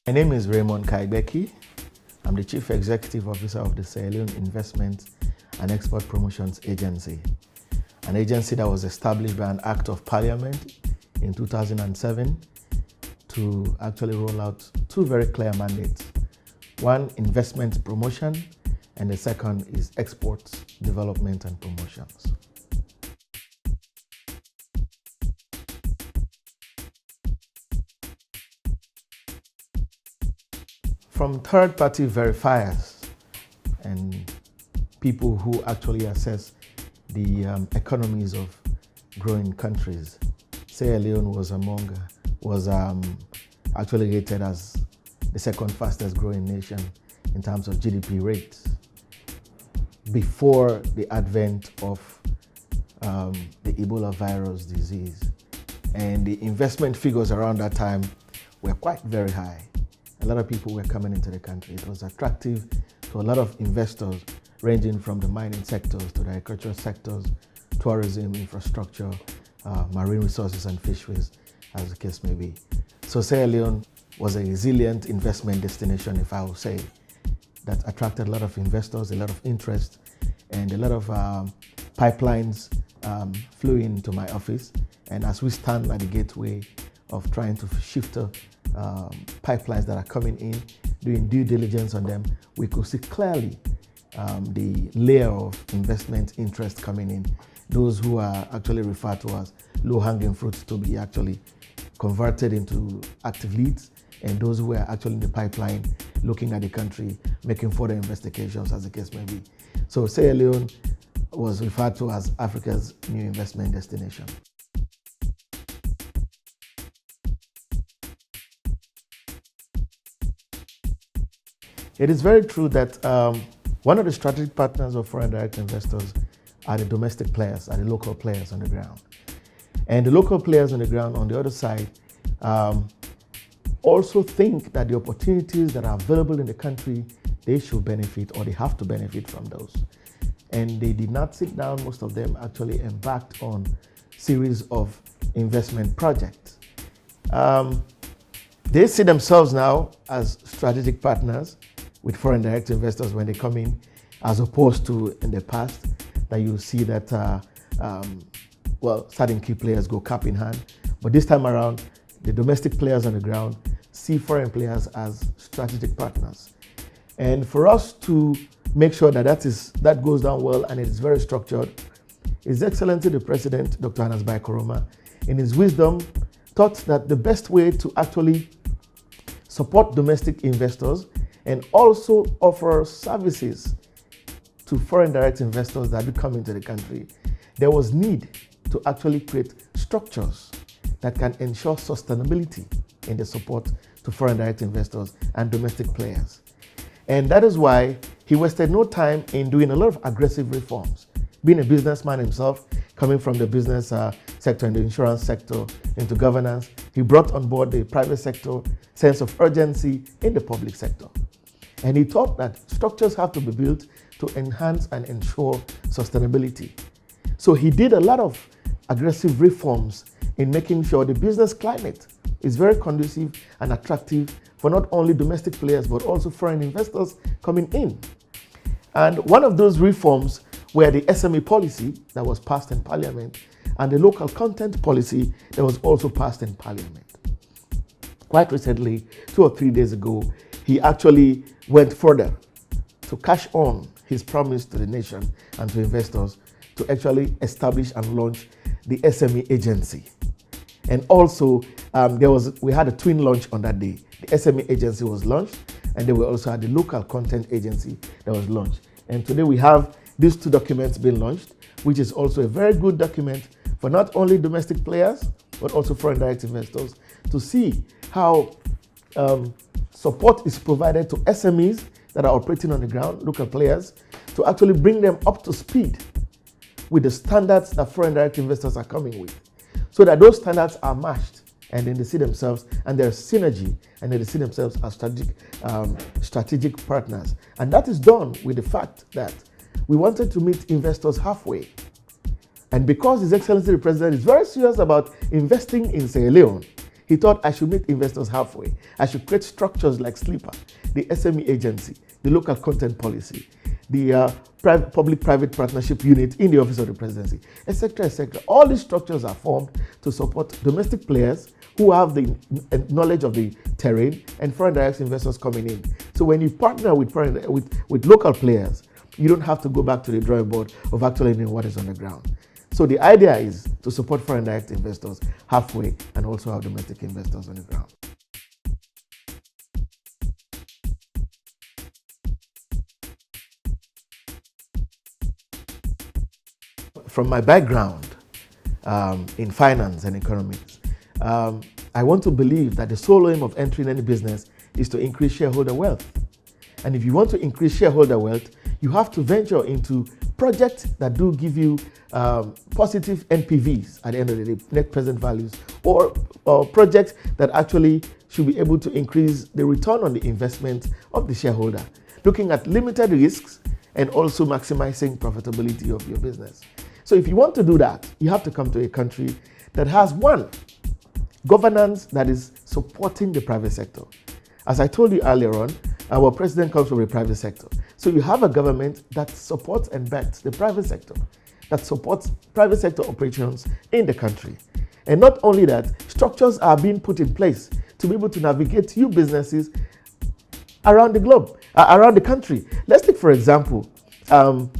My name is Raymond Gbekie. I'm the Chief Executive Officer of the Leone Investment and Export Promotions Agency, an agency that was established by an Act of Parliament in 2007 to actually roll out two very clear mandates. One, investment promotion, and the second is export development and promotions. From third-party verifiers and people who actually assess the economies of growing countries, Sierra Leone was actually rated as the second fastest growing nation in terms of GDP rates before the advent of the Ebola virus disease. And the investment figures around that time were quite very high. A lot of people were coming into the country. It was attractive to a lot of investors, ranging from the mining sectors to the agricultural sectors, tourism, infrastructure, marine resources and fisheries, as the case may be. So Sierra Leone was a resilient investment destination, if I would say, that attracted a lot of investors, a lot of interest, and a lot of pipelines flew into my office. And as we stand at the gateway of trying to shift pipelines that are coming in, doing due diligence on them, we could see clearly the layer of investment interest coming in. Those who are actually referred to as low-hanging fruits to be actually converted into active leads, and those who are actually in the pipeline looking at the country, making further investigations, as the case may be. So Sierra Leone was referred to as Africa's new investment destination. It is very true that one of the strategic partners of foreign direct investors are the domestic players, are the local players on the ground. And the local players on the ground, on the other side, also think that the opportunities that are available in the country, they should benefit or they have to benefit from those. And they did not sit down, most of them actually embarked on a series of investment projects. They see themselves now as strategic partners with foreign direct investors when they come in, as opposed to in the past that you see that, certain key players go cap in hand. But this time around, the domestic players on the ground see foreign players as strategic partners. And for us to make sure that that goes down well and it is very structured, His Excellency the President, Dr. Anabai, in his wisdom, thought that the best way to actually support domestic investors and also offer services to foreign direct investors that do come into the country, there was need to actually create structures that can ensure sustainability in the support to foreign direct investors and domestic players. And that is why he wasted no time in doing a lot of aggressive reforms. Being a businessman himself, coming from the business sector and the insurance sector into governance, he brought on board the private sector sense of urgency in the public sector. And he thought that structures have to be built to enhance and ensure sustainability. So he did a lot of aggressive reforms in making sure the business climate is very conducive and attractive for not only domestic players, but also foreign investors coming in. And one of those reforms were the SME policy that was passed in Parliament and the local content policy that was also passed in Parliament. Quite recently, 2 or 3 days ago, he actually went further to cash on his promise to the nation and to investors to actually establish and launch the SME agency. And also, we had a twin launch on that day. The SME agency was launched, and then we also had the local content agency that was launched. And today we have these two documents being launched, which is also a very good document for not only domestic players, but also foreign direct investors to see how support is provided to SMEs that are operating on the ground, local players, to actually bring them up to speed with the standards that foreign direct investors are coming with, so that those standards are matched, and then they see themselves and there's synergy, and then they see themselves as strategic partners. And that is done with the fact that we wanted to meet investors halfway. And because His Excellency the President is very serious about investing in Sierra Leone, He thought I should meet investors halfway. I should create structures like Sleeper, the SME agency, the local content policy, the public-private partnership unit in the office of the presidency, etc., etc. All these structures are formed to support domestic players who have the knowledge of the terrain and foreign direct investors coming in. So when you partner with local players, you don't have to go back to the drawing board of actually knowing what is on the ground. So the idea is to support foreign direct investors halfway and also have domestic investors on the ground. From my background in finance and economics, I want to believe that the sole aim of entering any business is to increase shareholder wealth. And if you want to increase shareholder wealth, you have to venture into projects that do give you positive NPVs at the end of the day, net present values, or projects that actually should be able to increase the return on the investment of the shareholder, looking at limited risks and also maximizing profitability of your business. So if you want to do that, you have to come to a country that has, one, governance that is supporting the private sector. As I told you earlier on, our president comes from the private sector. So you have a government that supports and backs the private sector, that supports private sector operations in the country. And not only that, structures are being put in place to be able to navigate new businesses around the globe, around the country. Let's take, for example,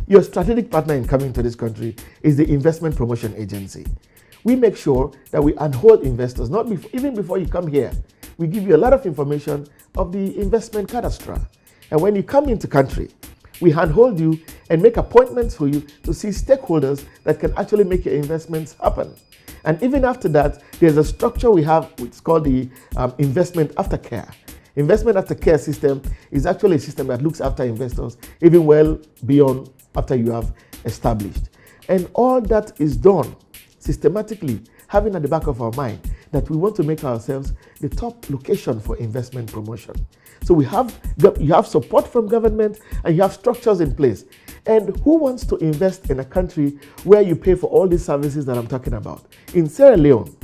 your strategic partner in coming to this country is the Investment Promotion Agency. We make sure that we unhold investors, even before you come here. We give you a lot of information of the investment cadastre. And when you come into country, we handhold you and make appointments for you to see stakeholders that can actually make your investments happen. And even after that, there's a structure we have, it's called the investment aftercare. Investment aftercare system is actually a system that looks after investors even well beyond after you have established. And all that is done systematically, having at the back of our mind that we want to make ourselves the top location for investment promotion. So you have support from government and you have structures in place. And who wants to invest in a country where you pay for all these services that I'm talking about? In Sierra Leone,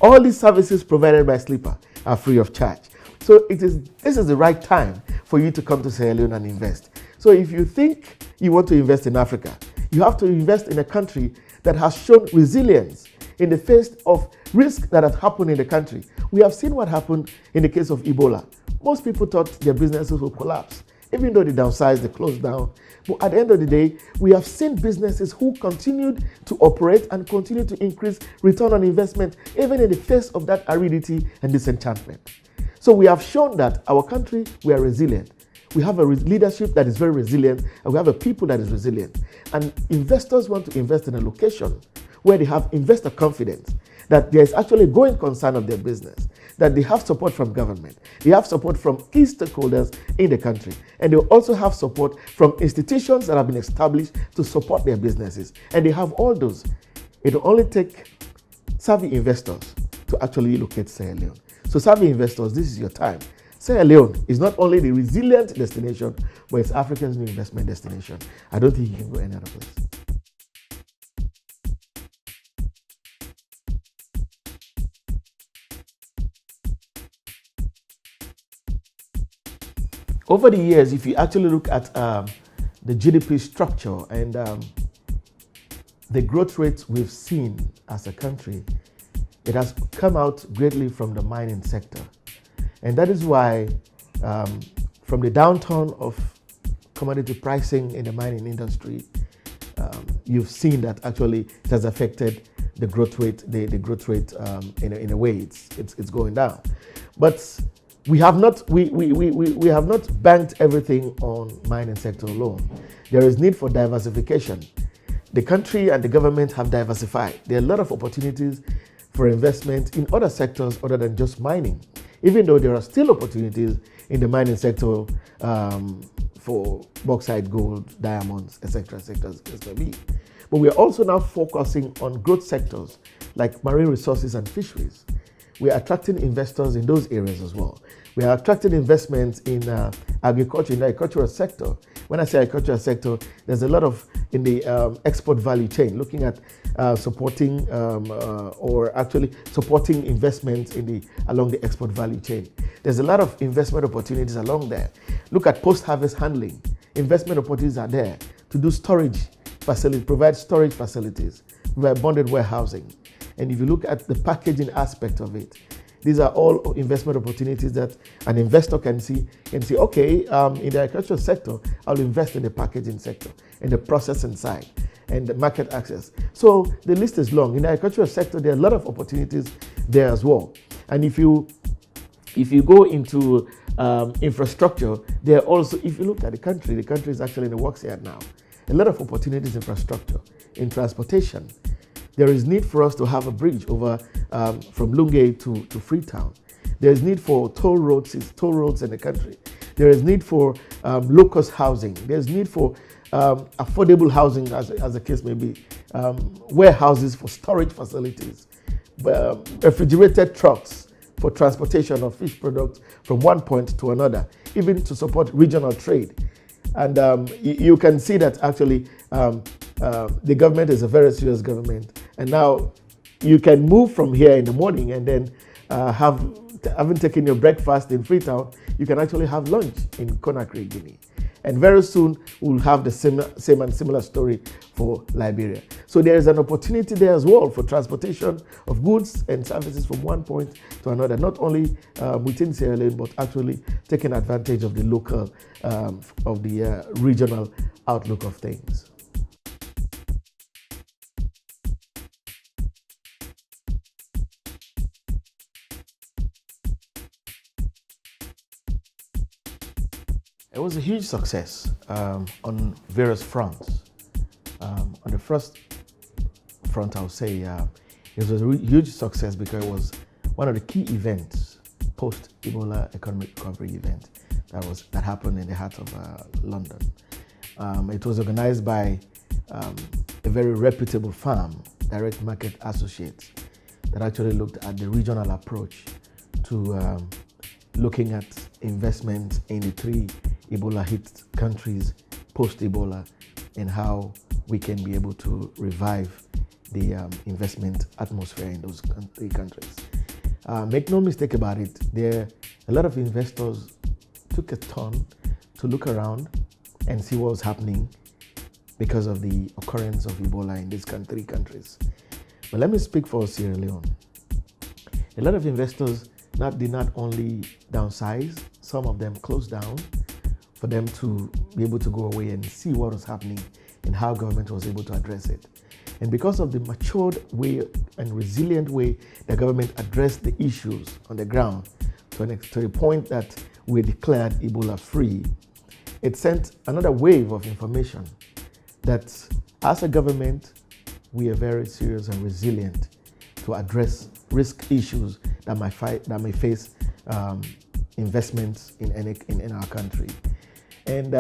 all these services provided by Sleeper are free of charge. So this is the right time for you to come to Sierra Leone and invest. So if you think you want to invest in Africa, you have to invest in a country that has shown resilience in the face of risks that have happened in the country. We have seen what happened in the case of Ebola. Most people thought their businesses would collapse, even though they downsized, they closed down. But at the end of the day, we have seen businesses who continued to operate and continue to increase return on investment, even in the face of that aridity and disenchantment. So we have shown that our country, we are resilient. We have a leadership that is very resilient, and we have a people that is resilient. And investors want to invest in a location where they have investor confidence, that there is actually a going concern of their business, that they have support from government, they have support from key stakeholders in the country, and they also have support from institutions that have been established to support their businesses. And they have all those. It will only take savvy investors to actually locate Sierra Leone. So savvy investors, this is your time. Sierra Leone is not only the resilient destination, but it's Africa's new investment destination. I don't think you can go any other place. Over the years, if you actually look at the GDP structure and the growth rates we've seen as a country, it has come out greatly from the mining sector. And that is why from the downturn of commodity pricing in the mining industry, you've seen that actually it has affected the growth rate, in a way it's going down. But we have not banked everything on mining sector alone. There is need for diversification. The country and the government have diversified. There are a lot of opportunities for investment in other sectors other than just mining, even though there are still opportunities in the mining sector for bauxite, gold, diamonds, etc., as may be. But we are also now focusing on growth sectors like marine resources and fisheries. We are attracting investors in those areas as well. We are attracting investments in agriculture, in the agricultural sector. When I say agricultural sector, there's a lot of in the export value chain, looking at supporting or actually supporting investments along the export value chain. There's a lot of investment opportunities along there. Look at post-harvest handling. Investment opportunities are there to do storage facilities, provide storage facilities, provide bonded warehousing. And if you look at the packaging aspect of it, these are all investment opportunities that an investor can see, okay, in the agricultural sector, I'll invest in the packaging sector, in the processing side, and the market access. So the list is long. In the agricultural sector, there are a lot of opportunities there as well. And if you go into infrastructure, there are also, if you look at the country is actually in the works here now. A lot of opportunities in infrastructure, in transportation. There is need for us to have a bridge over from Lungay to Freetown. There is need for toll roads in the country. There is need for low-cost housing. There is need for affordable housing, as the case may be, warehouses for storage facilities, refrigerated trucks for transportation of fish products from one point to another, even to support regional trade. And you can see that actually the government is a very serious government. And now you can move from here in the morning and then having taken your breakfast in Freetown, you can actually have lunch in Conakry, Guinea. And very soon we'll have the same and similar story for Liberia. So there is an opportunity there as well for transportation of goods and services from one point to another, not only within Sierra Leone, but actually taking advantage of the local, of the regional outlook of things. It was a huge success on various fronts. On the first front, I would say it was a huge success because it was one of the key events, post-Ebola economic recovery event that happened in the heart of London. It was organized by a very reputable firm, Direct Market Associates, that actually looked at the regional approach to looking at investment in the three Ebola hit countries post-Ebola and how we can be able to revive the investment atmosphere in those three countries. Make no mistake about it, a lot of investors took a turn to look around and see what was happening because of the occurrence of Ebola in these three countries. But let me speak for Sierra Leone. A lot of investors did not only downsize, some of them closed down for them to be able to go away and see what was happening and how government was able to address it. And because of the matured way and resilient way the government addressed the issues on the ground to the point that we declared Ebola free, it sent another wave of information that as a government, we are very serious and resilient to address risk issues that may face investments in our country. And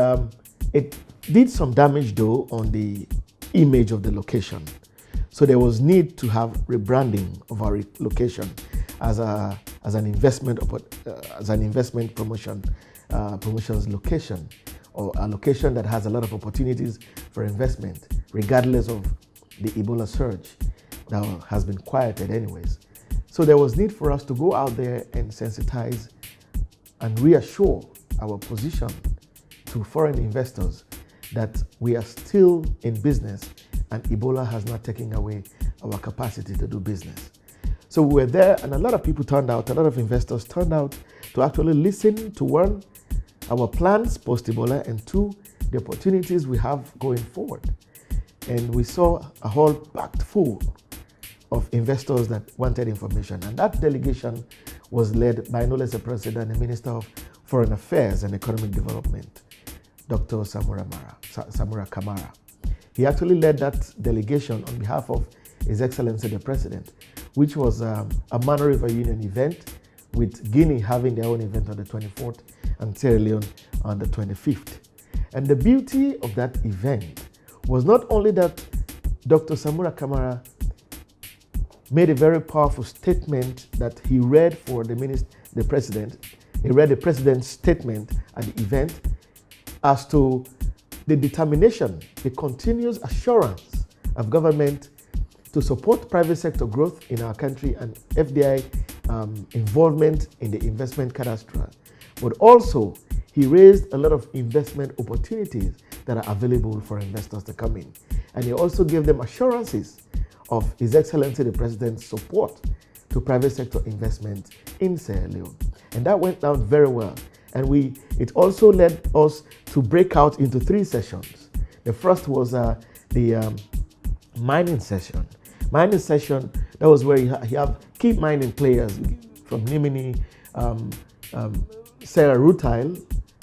it did some damage though on the image of the location. So there was need to have rebranding of our location as an investment promotions location, or a location that has a lot of opportunities for investment, regardless of the Ebola surge that has been quieted anyways. So there was need for us to go out there and sensitize and reassure our position to foreign investors that we are still in business and Ebola has not taken away our capacity to do business. So we were there and a lot of people turned out, a lot of investors turned out to actually listen to one, our plans post-Ebola, and two, the opportunities we have going forward. And we saw a hall packed full of investors that wanted information. And that delegation was led by no less a president, the Minister of Foreign Affairs and Economic Development, Dr. Samura Kamara. He actually led that delegation on behalf of His Excellency the President, which was a Mano River Union event, with Guinea having their own event on the 24th and Sierra Leone on the 25th. And the beauty of that event was not only that Dr. Samura Kamara made a very powerful statement that he read for the President, he read the president's statement at the event as to the determination, the continuous assurance of government to support private sector growth in our country and FDI involvement in the investment cadastre. But also, he raised a lot of investment opportunities that are available for investors to come in. And he also gave them assurances of His Excellency the President's support to private sector investment in Sierra Leone. And that went down very well. And it also led us to break out into 3 sessions. The first was the mining session. Mining session, that was where you have key mining players from Nimini, Sarah Rutile,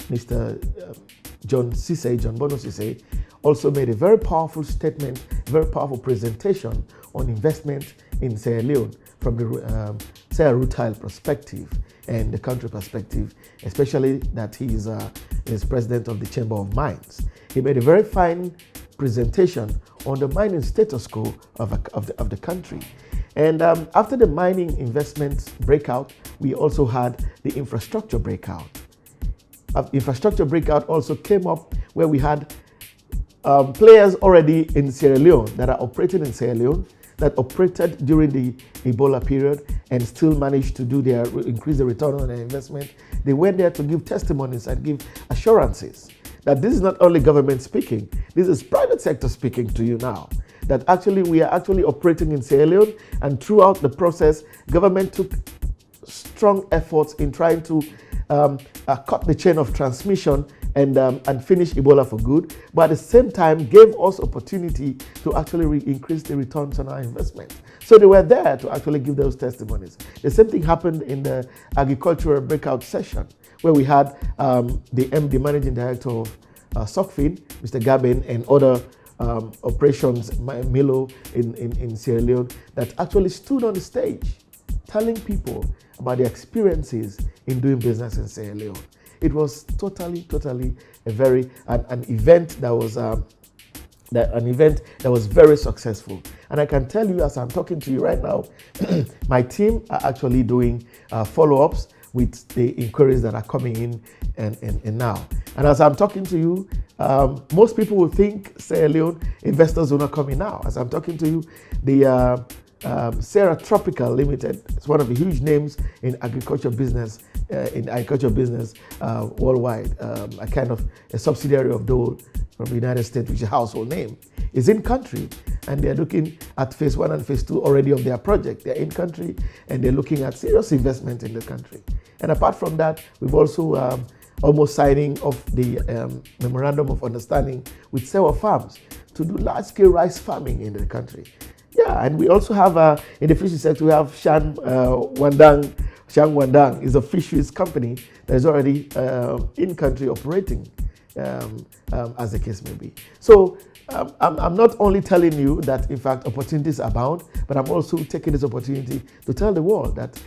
Mr. John Bono Sise, also made a very powerful statement, very powerful presentation on investment in Sierra Leone from the Sarah Rutile perspective and the country perspective, especially that he is president of the Chamber of Mines. He made a very fine presentation on the mining status quo of the country. And after the mining investments breakout, we also had the infrastructure breakout. Infrastructure breakout also came up where we had players already in Sierra Leone that are operating in Sierra Leone, that operated during the Ebola period and still managed to increase the return on their investment. They went there to give testimonies and give assurances that this is not only government speaking, this is private sector speaking to you now. That actually we are actually operating in Sierra Leone, and throughout the process, government took strong efforts in trying to cut the chain of transmission and finish Ebola for good, but at the same time gave us opportunity to actually increase the returns on our investment. So they were there to actually give those testimonies. The same thing happened in the agricultural breakout session, where we had the managing director of SOCFIN, Mr. Gabin, and other operations, Milo in Sierra Leone, that actually stood on the stage telling people about their experiences in doing business in Sierra Leone. It was totally an event that was very successful. And I can tell you, as I'm talking to you right now, my team are actually doing follow-ups with the inquiries that are coming in and now. And as I'm talking to you, most people will think Sierra Leone investors will not come in now. As I'm talking to you, the Sierra Tropical Limited, it's one of the huge names in agriculture business, worldwide, a kind of a subsidiary of Dole from the United States, which is a household name, is in country, and they're looking at phase 1 and phase 2 already of their project. They're in country, and they're looking at serious investment in the country. And apart from that, we've also almost signing of the memorandum of understanding with Sewa Farms to do large-scale rice farming in the country. Yeah, and we also have in the fisheries sector, we have Shang Wandang is a fisheries company that is already in country operating, as the case may be. So I'm not only telling you that, in fact, opportunities abound, but I'm also taking this opportunity to tell the world that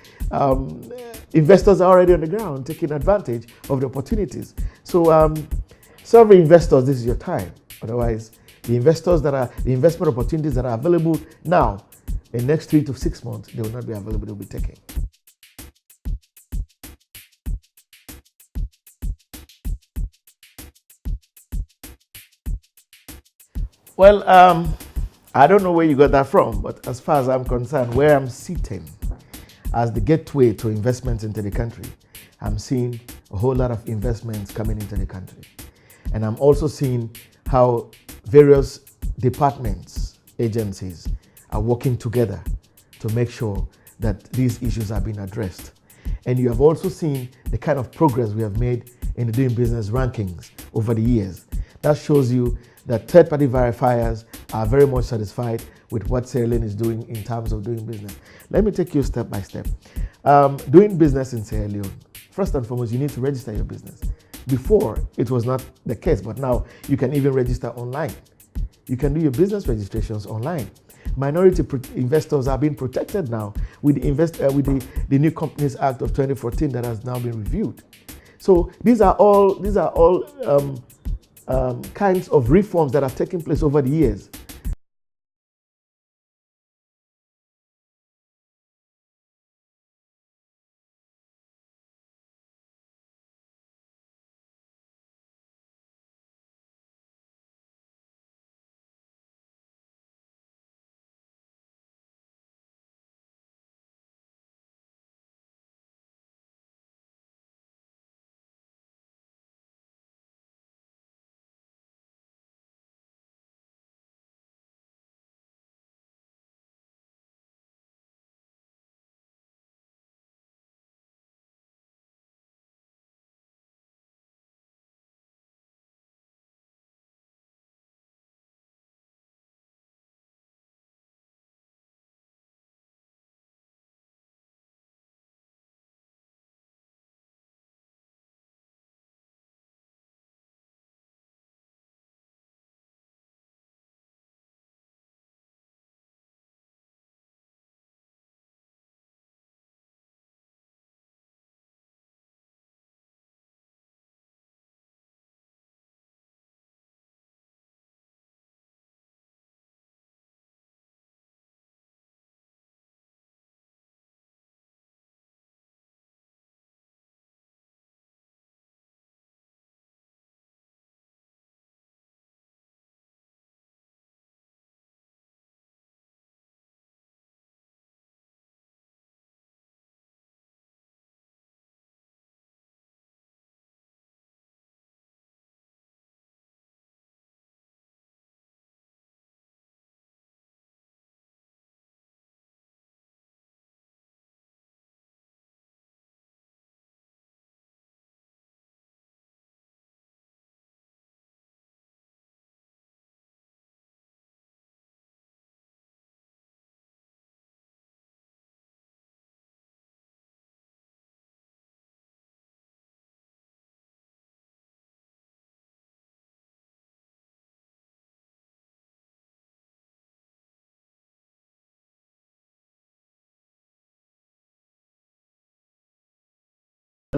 investors are already on the ground taking advantage of the opportunities. So, several investors, this is your time. Otherwise, the investment opportunities that are available now, in the next 3 to 6 months, they will not be available, they'll be taken. Well, I don't know where you got that from, but as far as I'm concerned, where I'm sitting as the gateway to investments into the country, I'm seeing a whole lot of investments coming into the country. And I'm also seeing how various departments, agencies are working together to make sure that these issues are being addressed. And you have also seen the kind of progress we have made in the doing business rankings over the years. That shows you that third-party verifiers are very much satisfied with what Sierra Leone is doing in terms of doing business. Let me take you step by step. Doing business in Sierra Leone, first and foremost, you need to register your business. Before, it was not the case, but now you can even register online. You can do your business registrations online. Minority investors are being protected now with the New Companies Act of 2014 that has now been reviewed. So these are all kinds of reforms that have taken place over the years.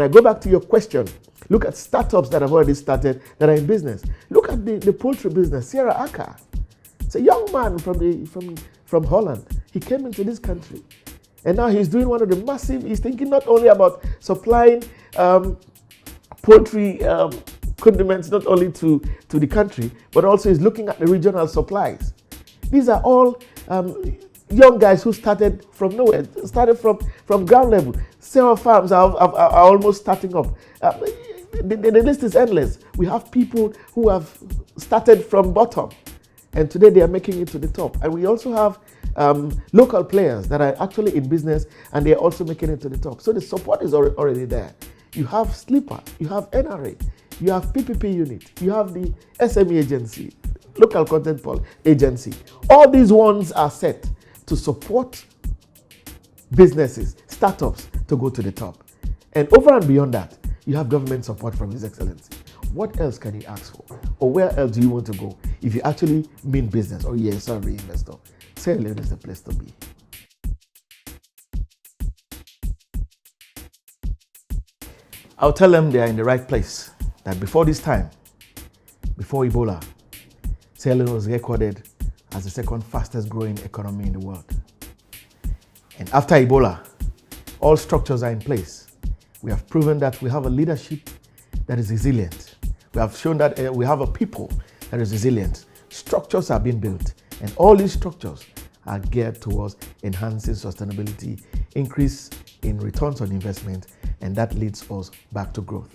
And I go back to your question. Look at startups that have already started that are in business. Look at the poultry business, Sierra Aka. It's a young man from Holland. He came into this country. And now he's doing one of the massive, he's thinking not only about supplying poultry condiments not only to the country, but also he's looking at the regional supplies. These are all young guys who started from nowhere, started from ground level. Several farms are almost starting up. The list is endless. We have people who have started from bottom, and today they are making it to the top. And we also have local players that are actually in business, and they are also making it to the top. So the support is already there. You have Sleeper, you have NRA, you have PPP unit, you have the SME agency, local content agency. All these ones are set to support businesses, startups to go to the top. And over and beyond that, you have government support from His Excellency. What else can you ask for? Or where else do you want to go if you actually mean business or you're a sorry investor? Sierra Leone is the place to be. I'll tell them they are in the right place. That before this time, before Ebola, Sierra Leone was recorded as the second fastest growing economy in the world. And after Ebola, all structures are in place. We have proven that we have a leadership that is resilient. We have shown that we have a people that is resilient. Structures are being built, and all these structures are geared towards enhancing sustainability, increase in returns on investment, and that leads us back to growth.